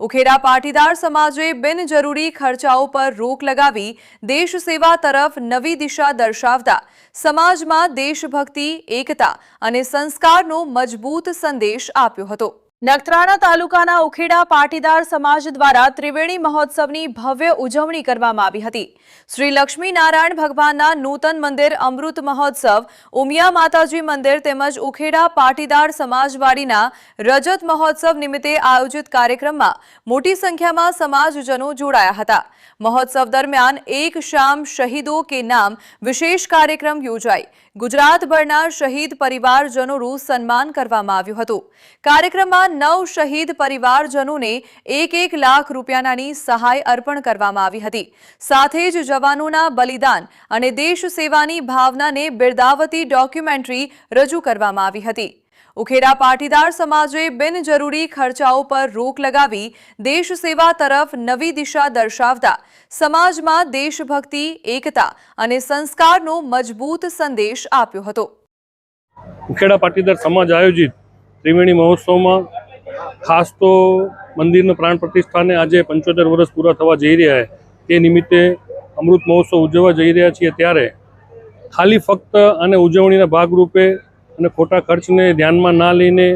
ઉખેડા પાટીદાર સમાજે બિનજરૂરી ખર્ચાઓ પર રોક લગાવી દેશ સેવા તરફ નવી દિશા દર્શાવતા સમાજમાં દેશભક્તિ, એકતા અને સંસ્કારનો મજબૂત સંદેશ આપ્યો હતો। નખત્રાણા તાલુકાના ઉખેડા પાટીદાર સમાજ દ્વારા ત્રિવેણી મહોત્સવની ભવ્ય ઉજવણી કરવામાં આવી હતી। શ્રી લક્ષ્મી નારાયણ ભગવાનના નૂતન મંદિર અમૃત મહોત્સવ, ઉમિયા માતાજી મંદિર તેમજ ઉખેડા પાટીદાર સમાજવાડીના રજત મહોત્સવ નિમિત્તે આયોજિત કાર્યક્રમમાં મોટી સંખ્યામાં સમાજજનો જોડાયા હતા। મહોત્સવ દરમિયાન એક શામ શહીદો કે નામ વિશેષ કાર્યક્રમ યોજાઈ ગુજરાતભરના શહીદ પરિવારજનોનું સન્માન કરવામાં આવ્યું હતું। કાર્યક્રમમાં 9 શહીદ પરિવારજનોને 1 લાખ રૂપિયાની સહાય અર્પણ કરવામાં આવી હતી। સાથે જ જવાનોના બલિદાન અને દેશ સેવાની ભાવનાને બિરદાવતી ડોક્યુમેન્ટરી રજૂ કરવામાં આવી હતી। ઉખેડા પાટીદાર સમાજે બિનજરૂરી ખર્ચાઓ પર રોક લગાવી દેશ સેવા તરફ નવી દિશા દર્શાવતા સમાજમાં દેશભક્તિ, એકતા અને સંસ્કારનો મજબૂત સંદેશ આપ્યો હતો। ઉખેડા પાટીદાર સમાજ આયોજિત ત્રિવેણી મહોત્સવમાં ખાસ તો મંદિરના પ્રાણ પ્રતિષ્ઠાને આજે 75 વર્ષ પૂરા થવા જઈ રહ્યા છે। તે નિમિત્તે અમૃત મહોત્સવ ઉજવવા જઈ રહ્યા છીએ ત્યારે ખાલી ફક્ત અને ઉજવણીના ભાગરૂપે અને ખોટા ખર્ચને ધ્યાનમાં ના લઈને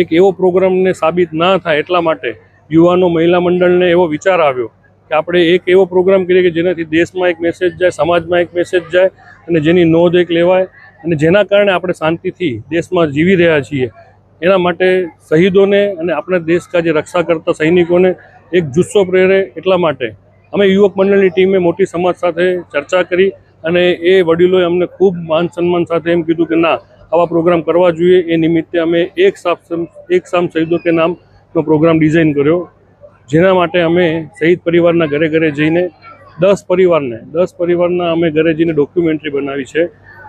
એક એવો પ્રોગ્રામને સાબિત ના થાય એટલા માટે યુવાનો મહિલા મંડળને એવો વિચાર આવ્યો કે આપણે એક એવો પ્રોગ્રામ કરીએ કે જેનાથી દેશમાં એક મેસેજ જાય, સમાજમાં એક મેસેજ જાય અને જેની નોંધ એક લેવાય અને જેના કારણે આપણે શાંતિથી દેશમાં જીવી રહ્યા છીએ। એના માટે શહીદોને અને આપણા દેશ કા જે રક્ષા કરતા સૈનિકોને એક જુસ્સો પ્રેરે એટલા માટે અમે યુવક મંડળની ટીમે મોટી સમાજ સાથે ચર્ચા કરી અને એ વડીલોએ અમને ખૂબ માન સન્માન સાથે એમ કીધું કે ના, આવા પ્રોગ્રામ કરવા જોઈએ। એ નિમિત્તે અમે એક શામ શહીદો કે નામનો પ્રોગ્રામ ડિઝાઇન કર્યો, જેના માટે અમે શહીદ પરિવારના ઘરે ઘરે જઈને 10 પરિવારના અમે ઘરે જઈને ડોક્યુમેન્ટરી બનાવી છે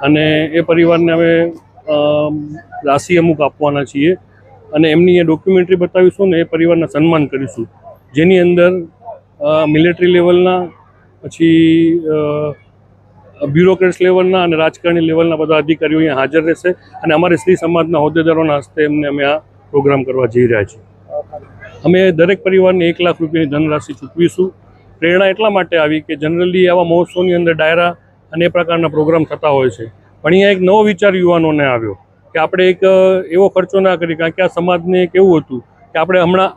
અને એ પરિવારને અમે રાશિ અમુક આપવાના છીએ અને એમની એ ડોક્યુમેન્ટરી બતાવીશું ને એ પરિવારના સન્માન કરીશું, જેની અંદર મિલિટરી લેવલના, પછી બ્યુરોક્રેટ્સ લેવલના અને રાજકારણી લેવલના બધા અધિકારીઓ અહીંયા હાજર રહેશે અને અમારે સ્ત્રી સમાજના હોદ્દેદારોના હસ્તે એમને અમે આ પ્રોગ્રામ કરવા જઈ રહ્યા છીએ। અમે દરેક પરિવારને 1 લાખ રૂપિયાની ધનરાશિ ચૂકવીશું। પ્રેરણા એટલા માટે આવી કે જનરલી આવા મહોત્સવની અંદર ડાયરા અને એ પ્રકારના પ્રોગ્રામ થતા હોય છે, પણ અહીંયા એક નવો વિચાર યુવાનોને આવ્યો કે આપણે એક એવો ખર્ચો ના કરીએ, કારણ કે આ સમાજને એક એવું હતું કે આપણે હમણાં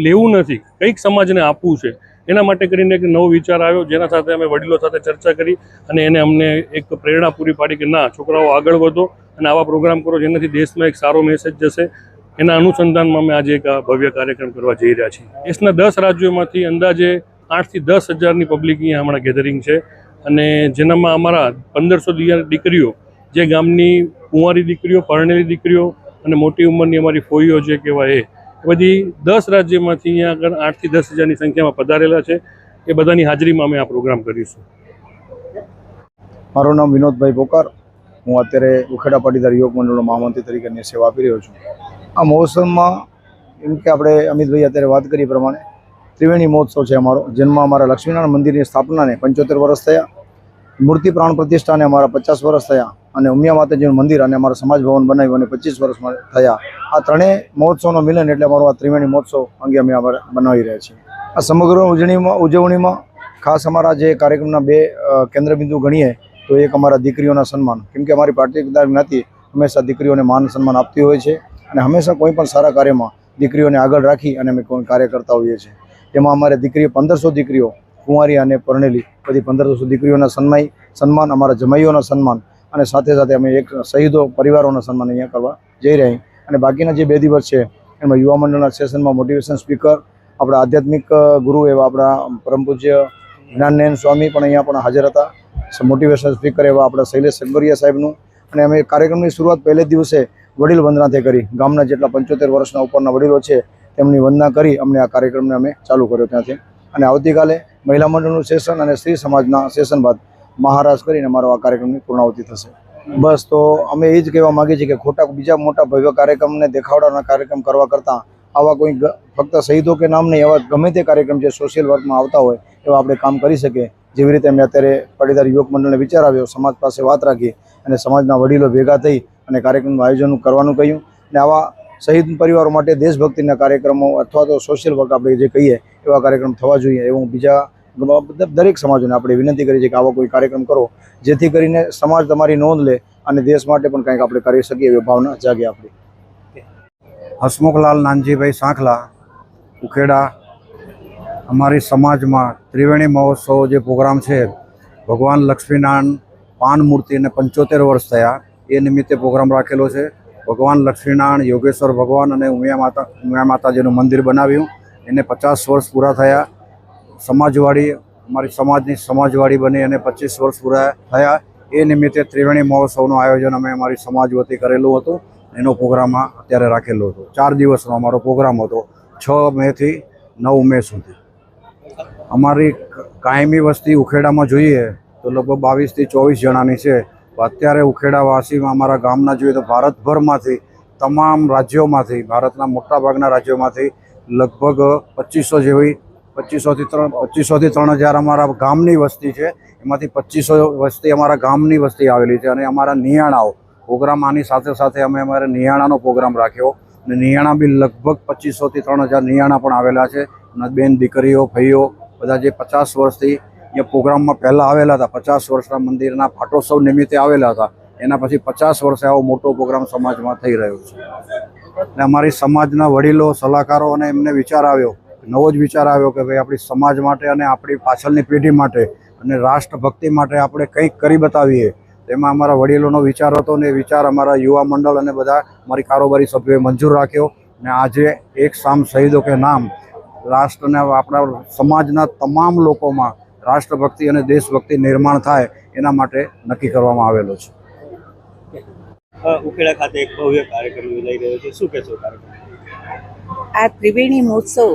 લેવું નથી, કંઈક સમાજને આપવું છે। એના માટે કરીને એક નવો વિચાર આવ્યો, જેના સાથે અમે વડીલો સાથે ચર્ચા કરી અને એને અમને એક પ્રેરણા પૂરી પાડી કે ના, છોકરાઓ આગળ વધો અને આવા પ્રોગ્રામ કરો જેનાથી દેશમાં એક સારો મેસેજ જશે। એના અનુસંધાનમાં અમે આજે એક ભવ્ય કાર્યક્રમ કરવા જઈ રહ્યા છીએ। દેશના 10 રાજ્યોમાંથી અંદાજે 8 થી 10 હજારની પબ્લિક અહીંયા હમણાં ગેધરિંગ છે અને જેનામાં અમારા 1500 દીકરીઓ, જે ગામની કુંવારી દીકરીઓ, પરણેલી દીકરીઓ અને મોટી ઉંમરની અમારી ફોઈઓ જે કહેવાય એ બધી 10 રાજ્યમાંથી અહીંયા આગળ 8 થી 10 હજારની સંખ્યામાં પધારેલા છે। એ બધાની હાજરીમાં અમે આ પ્રોગ્રામ કરીશું। મારું નામ વિનોદભાઈ પોકાર, હું અત્યારે ઉખેડા પાટીદાર યુવક મંડળનો મહામંત્રી તરીકેની સેવા આપી રહ્યો છું। આ મહોત્સવમાં એમ કે આપણે અમિતભાઈ અત્યારે વાત કરી પ્રમાણે ત્રિવેણી મહોત્સવ છે અમારો, જેમાં અમારા લક્ષ્મીનારાયણ મંદિરની સ્થાપનાને 75 વર્ષ થયા, મૂર્તિ પ્રાણ પ્રતિષ્ઠાને અમારા 50 વર્ષ થયા અને ઉમિયા માતાજીનું મંદિર અને અમારા સમાજ ભવન બનાવ્યું અને 25 વર્ષ થયા। આ ત્રણેય મહોત્સવનો મિલન એટલે અમારો આ ત્રિવેણી મહોત્સવ અંગે અમે બનાવી રહ્યા છીએ। આ સમગ્ર ઉજવણીમાં ખાસ અમારા જે કાર્યક્રમના 2 કેન્દ્રબિંદુ ગણીએ તો એક અમારા દીકરીઓના સન્માન, કેમ કે અમારી પાટીદાર જ્ઞાતિ હંમેશા દીકરીઓને માન સન્માન આપતી હોય છે અને હંમેશા કોઈ પણ સારા કાર્યમાં દીકરીઓને આગળ રાખી અને અમે કોઈ કાર્ય કરતા હોઈએ છીએ। એમાં અમારે 1500 દીકરીઓ કુંવારી અને પરણેલી બધી 1500 દીકરીઓના સન્માન, અમારા જમાઈઓના સન્માન અને સાથે સાથે અમે એક શહીદો પરિવારોના સન્માન અહીંયા કરવા જઈ રહ્યા છીએ। અને બાકીના જે 2 દિવસ છે એમાં યુવા મંડળના સેશનમાં મોટિવેશન સ્પીકર, આપણા આધ્યાત્મિક ગુરુ એવા આપણા પરમ પૂજ્ય જ્ઞાનનયન સ્વામી પણ અહીંયા પણ હાજર હતા। મોટિવેશન સ્પીકર એવા આપણા શૈલેષ સગબરિયા સાહેબનું અને અમે કાર્યક્રમની શરૂઆત પહેલે દિવસે વડીલ વંદનાથી કરી, ગામના જેટલા 75 વર્ષના ઉપરના વડીલો છે તેમની વંદના કરી અમને આ કાર્યક્રમને અમે ચાલુ કર્યો ત્યાંથી। અને આવતીકાલે મહિલા મંડળનું સેશન અને સ્ત્રી સમાજના સેશન બાદ મહારાજ કરીને અમારો આ કાર્યક્રમની પૂર્ણાહુતિ થશે। બસ તો અમે એ જ કહેવા માગીએ છીએ કે ખોટા બીજા મોટા ભવ્ય કાર્યક્રમને દેખાવડાના કાર્યક્રમ કરવા કરતાં આવા કોઈ ફક્ત શહીદો કે નામ નહીં, એવા ગમે તે કાર્યક્રમ જે સોશિયલ વર્કમાં આવતા હોય એવા આપણે કામ કરી શકીએ। જેવી રીતે અમે અત્યારે પાટીદાર યુવક મંડળને વિચાર આવ્યો, સમાજ પાસે વાત રાખી અને સમાજના વડીલો ભેગા થઈ અને કાર્યક્રમનું આયોજન કરવાનું કહ્યું અને આવા શહીદ પરિવારો માટે દેશભક્તિના કાર્યક્રમો અથવા તો સોશિયલ વર્ક આપણે જે કહીએ એવા કાર્યક્રમ થવા જોઈએ એવું બીજા દરેક સમાજોને આપણે વિનંતી કરી છે કે આવો કોઈ કાર્યક્રમ કરો જેથી કરીને સમાજ તમારી નોંધ લે અને દેશ માટે પણ કંઈક આપણે કરી શકીએ એવી ભાવના જાગે આપણી. હસમુખલાલ નાનજીભાઈ સાંખલા, ઉખેડા. અમારી સમાજમાં ત્રિવેણી મહોત્સવ જે પ્રોગ્રામ છે, ભગવાન લક્ષ્મીનારાયણ પાન મૂર્તિને 75 વર્ષ થયા એ નિમિત્તે પ્રોગ્રામ રાખેલો છે. ભગવાન લક્ષ્મીનારાયણ, યોગેશ્વર ભગવાન અને ઉમિયા માતાજીનું મંદિર બનાવ્યું, એને 50 વર્ષ પૂરા થયા. સમાજવાડી, અમારી સમાજની સમાજવાડી બની અને 25 વર્ષ પૂરા થયા. એ નિમિત્તે ત્રિવેણી મહોત્સવનું આયોજન અમે અમારી સમાજ વતી કરેલું હતું. એનો પ્રોગ્રામ અત્યારે રાખેલો હતો. 4 દિવસનો અમારો પ્રોગ્રામ હતો, 6 મેથી 9 મે સુધી. અમારી કાયમી વસ્તી ઉખેડામાં જોઈએ તો લગભગ 22 થી 24 જણાની છે. અત્યારે ઉખેડાવાસીમાં અમારા ગામના જોઈએ તો ભારતભરમાંથી, તમામ રાજ્યોમાંથી, ભારતના મોટાભાગના રાજ્યોમાંથી લગભગ 2500 થી 3000 અમારા ગામની વસ્તી છે. એમાંથી 2500 વસ્તી અમારા ગામની વસ્તી આવેલી છે. અને અમારા નિયાણાઓ પ્રોગ્રામ, આની સાથે સાથે અમે અમારે નિયાણાનો પ્રોગ્રામ રાખ્યો અને નિયાણા બી લગભગ 2500 થી 3000 નિયાણા પણ આવેલા છે. અને બેન, દીકરીઓ, ભાઈઓ બધા જે 50 વર્ષથી એ પ્રોગ્રામમાં પહેલાં આવેલા હતા, 50 વર્ષના મંદિરના પાટોત્સવ નિમિત્તે આવેલા હતા, એના પછી 50 વર્ષે આવો મોટો પ્રોગ્રામ સમાજમાં થઈ રહ્યો છે. અને અમારી સમાજના વડીલો, સલાહકારો અને એમને વિચાર આવ્યો, નવો જ વિચાર આવ્યો કે ભાઈ આપણી સમાજ માટે અને આપણી પાછળની પેઢી માટે અને રાષ્ટ્રભક્તિ માટે આપણે કંઈક કરી બતાવીએ. તેમાં અમારા વડીલોનો વિચાર હતો અને એ વિચાર અમારા યુવા મંડળ અને બધા અમારી કારોબારી સભ્યોએ મંજૂર રાખ્યો. અને આજે એક શામ શહીદો કે નામ રાષ્ટ્રને, આપણા સમાજના તમામ લોકોમાં રાષ્ટ્રભક્તિ અને દેશભક્તિ નિર્માણ થાય એના માટે નક્કી કરવામાં આવેલો છે. ઉખેડા ખાતે એક ભવ્ય કાર્યક્રમ યોજાઈ રહ્યો છે, શું કહેશો કાર્યક્રમ? આ ત્રિવેણી મહોત્સવ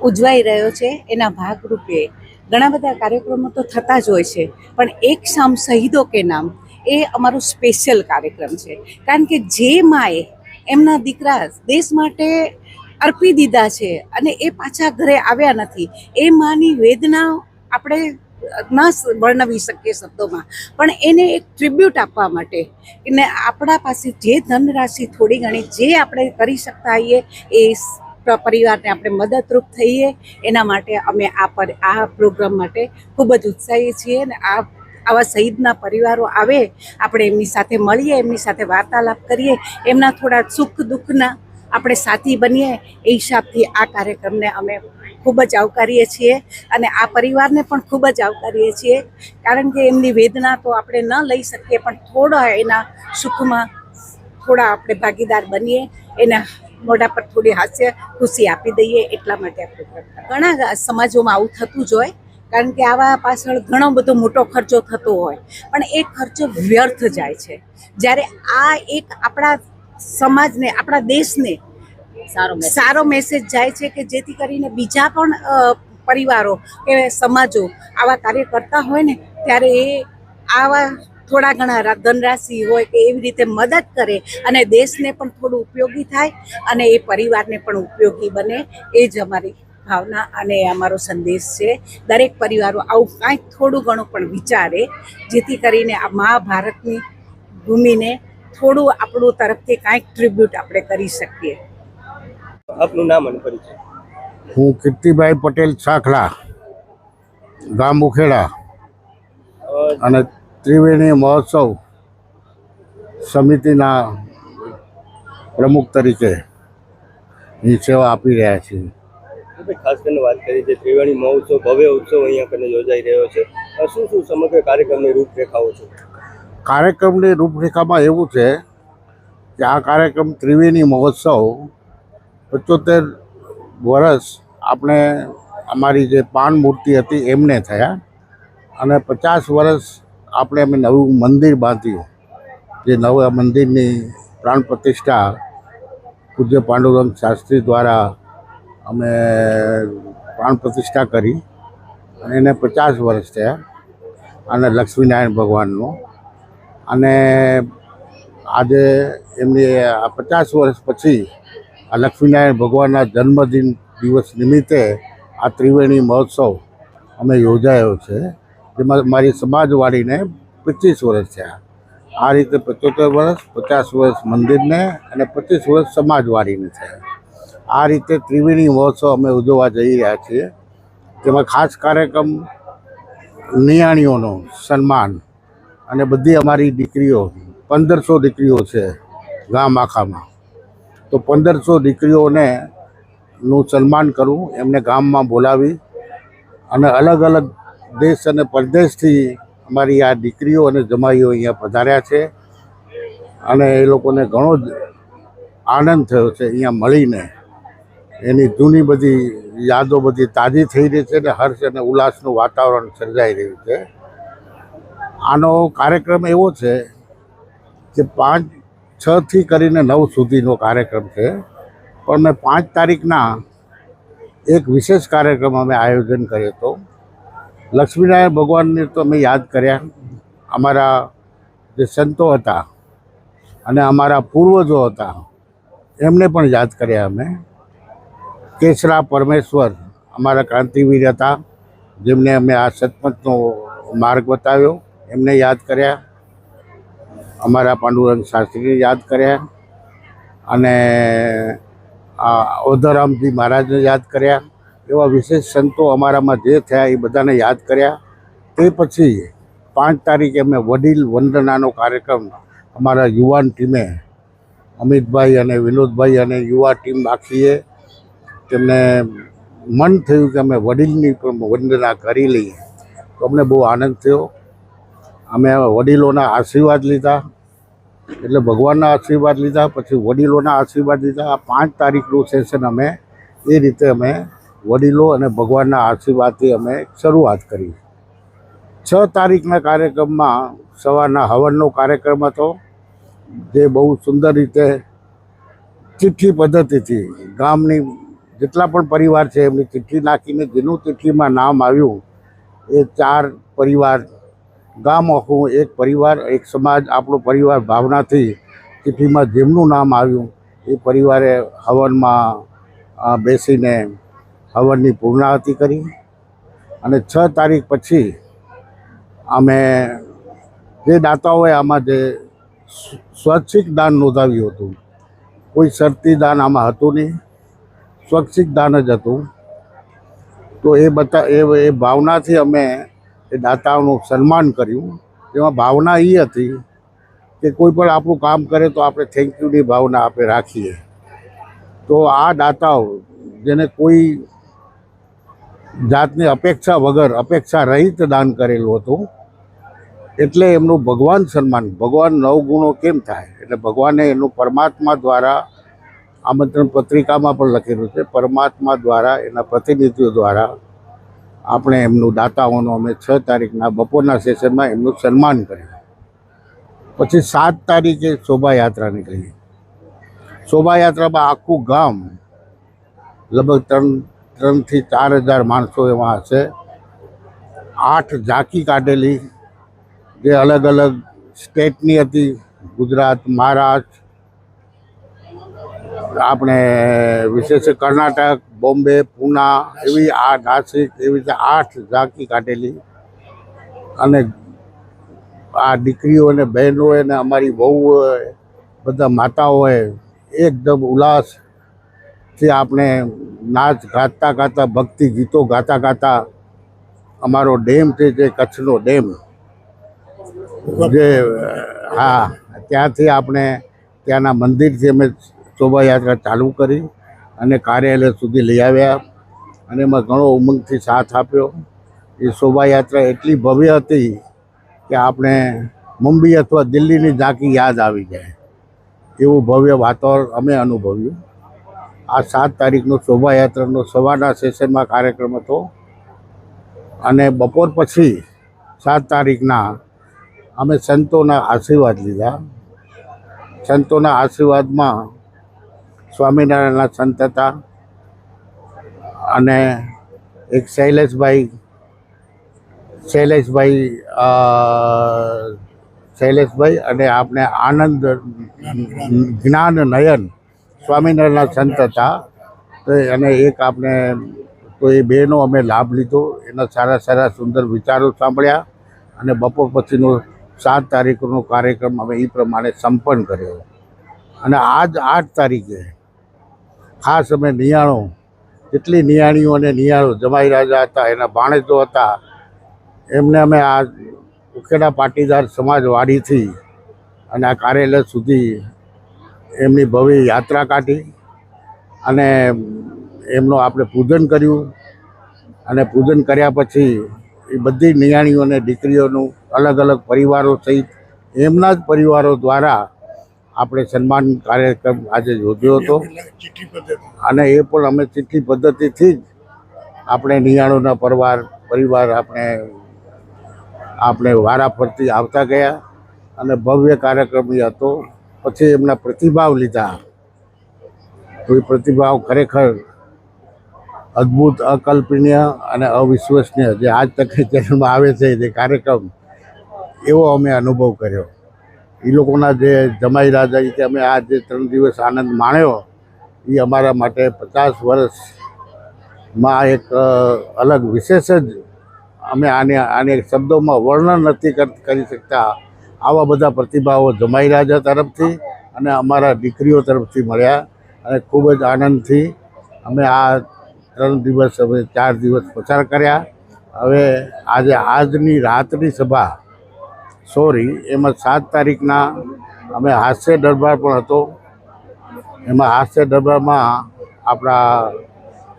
ઉજવાઈ રહ્યો છે, એના ભાગરૂપે ઘણા બધા કાર્યક્રમો તો થતા જ હોય છે, પણ એક શામ શહીદો કે નામ એ અમારો સ્પેશિયલ કાર્યક્રમ છે. કારણ કે જે માએ એમના દીકરા દેશ માટે અર્પી દીધા છે અને એ પાછા ઘરે આવ્યા નથી, એ માની વેદના આપણે ન વર્ણવી શકીએ શબ્દોમાં, પણ એને એક ટ્રિબ્યુટ આપવા માટે એને આપણા પાસે જે ધનરાશિ થોડી ઘણી જે આપણે કરી શકતા હોઈએ એ પરિવારને આપણે મદદરૂપ થઈએ. એના માટે અમે આ પ્રોગ્રામ માટે ખૂબ જ ઉત્સાહી છીએ. અને આવા શહીદના પરિવારો આવે, આપણે એમની સાથે મળીએ, એમની સાથે વાર્તાલાપ કરીએ, એમના થોડા સુખ દુઃખના આપણે સાથી બનીએ, એ હિસાબથી આ કાર્યક્રમને અમે ખૂબ જ આવકારીએ છીએ. અને આ પરિવારને પણ ખૂબ જ આવકારીએ છીએ, કારણ કે એમની વેદના તો આપણે ન લઈ શકીએ, પણ થોડા એના સુખમાં થોડા આપણે ભાગીદાર બનીએ, એના મોઢા પર થોડી હાસ્ય ખુશી આપી દઈએ, એટલા માટે આપણે ઘણા સમાજોમાં આવું થતું જ હોય. કારણ કે આવા પાછળ ઘણો બધો મોટો ખર્ચો થતો હોય, પણ એ ખર્ચો વ્યર્થ જાય છે. જ્યારે આ એક આપણા સમાજને, આપણા દેશને સારો મેસેજ જાય છે કે જેથી કરીને બીજા પણ પરિવારો કે સમાજો આવા કાર્ય કરતા હોય ને, ત્યારે એ આવા થોડા ઘણા ધનરાશિ હોય કે એવી રીતે મદદ કરે અને દેશને પણ થોડું ઉપયોગી થાય અને એ પરિવારને પણ ઉપયોગી બને. એ જ અમારી ભાવના અને અમારો સંદેશ છે. દરેક પરિવારો આવું કાંઈક થોડું ઘણું પણ વિચારે, જેથી કરીને આ મહાભારતની ભૂમિને થોડું આપણું તરફથી કાંઈક ટ્રિબ્યુટ આપણે કરી શકીએ. આપનું નામ અને પરિચય? હું કીર્તિભાઈ પટેલ સાંખલા, ગામ ઉખેડા, અને ત્રિવેણી મહોત્સવ સમિતિના પ્રમુખ તરીકે ની સેવા આપી રહ્યા છીએ. ખાસ કરીને વાત કરી છે ત્રિવેણી મહોત્સવ, ભવ્ય ઉત્સવ અહીંયા કને યોજાઈ રહ્યો છે, શું શું સમગ્ર કાર્યક્રમની રૂપરેખાઓ છે? કાર્યક્રમની રૂપરેખામાં એવું છે કે આ કાર્યક્રમ ત્રિવેણી મહોત્સવ 75 વર્ષ આપણે અમારી જે પાન મૂર્તિ હતી એમને થયા, અને 50 વર્ષ આપણે અમે નવું મંદિર બાંધ્યું. જે નવા મંદિરની પ્રાણ પ્રતિષ્ઠા પૂજ્ય પાંડુરંગ શાસ્ત્રી દ્વારા અમે પ્રાણ પ્રતિષ્ઠા કરી, અને એને 50 વર્ષ થયા. અને લક્ષ્મીનારાયણ ભગવાનનું, અને આજે એમની 50 વર્ષ પછી આ લક્ષ્મીનારાયણ ભગવાનના જન્મદિન દિવસ નિમિત્તે આ ત્રિવેણી મહોત્સવ અમે યોજાયો છે, જેમાં મારી સમાજવાડીને 25 વર્ષ થયા. આ રીતે 75 વર્ષ, 50 વર્ષ મંદિરને અને 25 વર્ષ સમાજવાડીને થયા. આ રીતે ત્રિવેણી મહોત્સવ અમે ઉજવવા જઈ રહ્યા છીએ. તેમાં ખાસ કાર્યક્રમ નિયાણીઓનો સન્માન અને બધી અમારી દીકરીઓ 1500 દીકરીઓ છે ગામ આખામાં. તો 1500 દીકરીઓને નું સન્માન કરવું, એમને ગામમાં બોલાવી અને અલગ અલગ દેશ અને પરદેશથી અમારી આ દીકરીઓ અને જમાઈઓ અહીંયા પધાર્યા છે અને એ લોકોને ઘણો જ આનંદ થયો છે અહીંયા મળીને. એની જૂની બધી યાદો બધી તાજી થઈ રહી છે અને હર્ષ અને ઉલ્લાસનું વાતાવરણ સર્જાઈ રહ્યું છે. આનો કાર્યક્રમ એવો છે કે 5-6 થી કરીને 9 સુધીનો કાર્યક્રમ છે, પણ મેં 5 તારીખના એક વિશેષ કાર્યક્રમ અમે આયોજન કર્યો હતો. લક્ષ્મીનારાયણ ભગવાનને તો અમે યાદ કર્યા, અમારા જે સંતો હતા અને અમારા પૂર્વજો હતા એમને પણ યાદ કર્યા અમે. કેસરા પરમેશ્વર અમારા ક્રાંતિવીર હતા, જેમને અમે આ સતપથનો માર્ગ બતાવ્યો, એમને યાદ કર્યા. અમારા પાંડુરંગ શાસ્ત્રીને યાદ કર્યા અને ઓધરામજી મહારાજને યાદ કર્યા. એવા વિશેષ સંતો અમારામાં જે થયા એ બધાને યાદ કર્યા. તે પછી 5 તારીખે અમે વડીલ વંદનાનો કાર્યક્રમ અમારા યુવાન ટીમે, અમિતભાઈ અને વિનોદભાઈ અને યુવા ટીમ આખીએ, તેમને મન થયું કે અમે વડીલની પણ વંદના કરી લઈએ. તો અમને બહુ આનંદ થયો. અમે વડીલોના આશીર્વાદ લીધા, એટલે ભગવાનના આશીર્વાદ લીધા, પછી વડીલોના આશીર્વાદ લીધા. આ 5 તારીખનું સેશન અમે એ રીતે અમે વડીલો અને ભગવાનના આશીર્વાદથી અમે શરૂઆત કરી. 6 તારીખના કાર્યક્રમમાં સવારના હવનનો કાર્યક્રમ હતો, જે બહુ સુંદર રીતે ચિઠ્ઠી પદ્ધતિથી ગામની જેટલા પણ પરિવાર છે એમની ચિઠ્ઠી નાખીને જેનું ચિઠ્ઠીમાં નામ આવ્યું એ 4 પરિવાર, ગામ આખું એક પરિવાર, એક સમાજ, આપણો પરિવાર ભાવનાથી ચિઠ્ઠીમાં જેમનું નામ આવ્યું એ પરિવારે હવનમાં બેસીને હવનની પૂર્ણાહુતિ કરી. અને 6 તારીખ પછી અમે જે દાતાઓએ આમાં જે સ્વૈચ્છિક દાન નોંધાવ્યું હતું, કોઈ શરતી દાન આમાં હતું નહીં, સ્વૈચ્છિક દાન જ હતું. તો એ ભાવનાથી અમે એ દાતાઓનું સન્માન કર્યું. જેમાં ભાવના એ હતી કે કોઈ પણ આપણું કામ કરે તો આપણે થેન્ક યુની ભાવના આપણે રાખીએ. તો આ દાતાઓ જેને કોઈ જાતની અપેક્ષા વગર, અપેક્ષા રહિત દાન કરેલું હતું, એટલે એમનું ભગવાન સન્માન, ભગવાન 9 ગુણો કેમ થાય, એટલે ભગવાને એનું પરમાત્મા દ્વારા આમંત્રણ પત્રિકામાં પણ લખેલું છે, પરમાત્મા દ્વારા એના પ્રતિનિધિઓ દ્વારા આપણે એમનું દાતાઓનું અમે 6 તારીખના બપોરના સેશનમાં એમનું સન્માન કર્યું. પછી 7 તારીખે શોભાયાત્રા નીકળી. શોભાયાત્રામાં આખું ગામ, લગભગ 3 થી 4 હજાર માણસો એમાં હશે. 8 ઝાંકી કાઢેલી, જે અલગ અલગ સ્ટેટની હતી, ગુજરાત, મહારાષ્ટ્ર, આપણે વિશેષ કર્ણાટક, બોમ્બે, પૂના, એવી નાસિક, એવી રીતે 8 ઝાંકી કાઢેલી. અને આ દીકરીઓ અને બહેનોએ અને અમારી વહુઓએ, બધા માતાઓએ એકદમ ઉલ્લાસથી આપણે નાચ ગાતા ગાતા, ભક્તિ ગીતો ગાતા ગાતા અમારો ડેમ છે, જે કચ્છનો ડેમ, જે ત્યાંથી આપણે ત્યાંના મંદિરથી અમે શોભાયાત્રા ચાલુ કરી અને કાર્યાલય સુધી લઈ આવ્યા. અને એમાં ઘણો ઉમંગથી સાથ આપ્યો. એ શોભાયાત્રા એટલી ભવ્ય હતી કે આપણે મુંબઈ અથવા દિલ્હીની ઝાંકી યાદ આવી જાય એવું ભવ્ય વાતાવરણ અમે અનુભવ્યું. આ 7 તારીખનો શોભાયાત્રાનો સવારના સેશનમાં કાર્યક્રમ હતો. અને બપોર પછી 7 તારીખના અમે સંતોના આશીર્વાદ લીધા. સંતોના આશીર્વાદમાં સ્વામિનારાયણના સંત હતા અને એક શૈલેષભાઈ અને આપણે આનંદ જ્ઞાન નયન સ્વામિનારાયણના સંત હતા. તો અને એક આપણે, તો એ બેનો અમે લાભ લીધો, એના સારા સારા સુંદર વિચારો સાંભળ્યા. અને બપોર પછીનો 7 તારીખનો કાર્યક્રમ અમે એ પ્રમાણે સંપન્ન કર્યો. અને આજ 8 તારીખે ખાસ અમે નિયાણો, જેટલી નિયાણીઓ અને નિયાણો જમાઈ રાજા હતા, એના ભાણેજો હતા, એમને અમે આ ઉખેડા પાટીદાર સમાજવાડીથી અને આ કાર્યાલય સુધી એમની ભવ્ય યાત્રા કાઢી અને એમનું આપણે પૂજન કર્યું. અને પૂજન કર્યા પછી એ બધી નિયાણીઓને દીકરીઓનું અલગ અલગ પરિવારો સહિત એમના જ પરિવારો દ્વારા આપણે સન્માન કાર્યક્રમ આજે યોજ્યો હતો. અને એ પણ અમે ચિઠ્ઠી પદ્ધતિથી જ આપણે નિયાણોના પરિવાર આપણે વારા ફરતી આવતા ગયા અને ભવ્ય કાર્યક્રમ એ હતો. પછી એમના પ્રતિભાવ લીધા. તો એ પ્રતિભાવ ખરેખર અદ્ભુત, અકલ્પનીય અને અવિશ્વસનીય, જે આજ તકની ચેનલમાં આવે છે જે કાર્યક્રમ, એવો અમે અનુભવ કર્યો. એ લોકોના જે જમાઈ રાજા કે અમે આ જે 3 દિવસ આનંદ માણ્યો, એ અમારા માટે 50 વર્ષમાં એક અલગ વિશેષ જ, અમે આને શબ્દોમાં વર્ણન નથી કરી શકતા. આવા બધા પ્રતિભાવો જમાઈ રાજા તરફથી અને અમારા દીકરીઓ તરફથી મળ્યા. અને ખૂબ જ આનંદથી અમે આ 3 દિવસ, અમે 4 દિવસ પસાર કર્યા. હવે આજની રાતની સભા, એમાં 7 તારીખના અમે હાસ્ય દરબાર પણ હતો. એમાં હાસ્ય દરબારમાં આપણા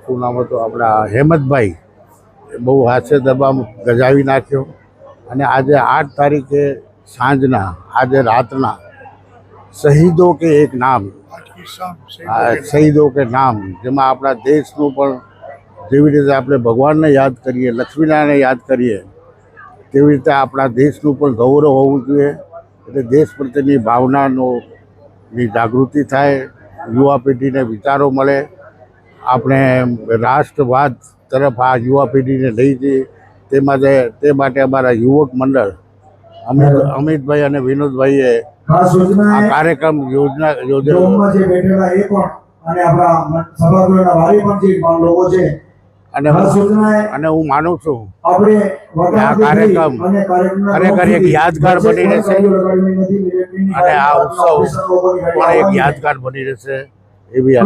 શું નામ હતું, આપણા હેમંતભાઈ બહુ હાસ્ય દરબાર ગજાવી નાખ્યો. અને આજે 8 તારીખે સાંજના, આજે રાતના શહીદો કે એક નામ, શહીદો કે નામ, જેમાં આપણા દેશનું પણ જેવી રીતે આપણે ભગવાનને યાદ કરીએ, લક્ષ્મીનારાયણને યાદ કરીએ, તેવી રીતે આપણા દેશનું પણ ગૌરવ હોવું જોઈએ. એટલે દેશ પ્રત્યેની ભાવનાની જાગૃતિ થાય, યુવા પેઢીને વિચારો મળે, આપણે રાષ્ટ્રવાદ તરફ આ યુવા પેઢીને લઈ જઈએ. તે માટે અમારા યુવક મંડળ અમિતભાઈ અને વિનોદભાઈએ આ કાર્યક્રમ યોજેલો. અને હું માનું છું કે આ કાર્યક્રમ ખરેખર એક યાદગાર બની રહેશે અને આ ઉત્સવ પણ એક યાદગાર બની રહેશે એવી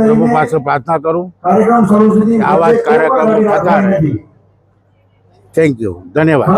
પ્રભુ પાસે પ્રાર્થના કરું. આવા જ કાર્યક્રમો થતા રહે. થેન્ક યુ, ધન્યવાદ.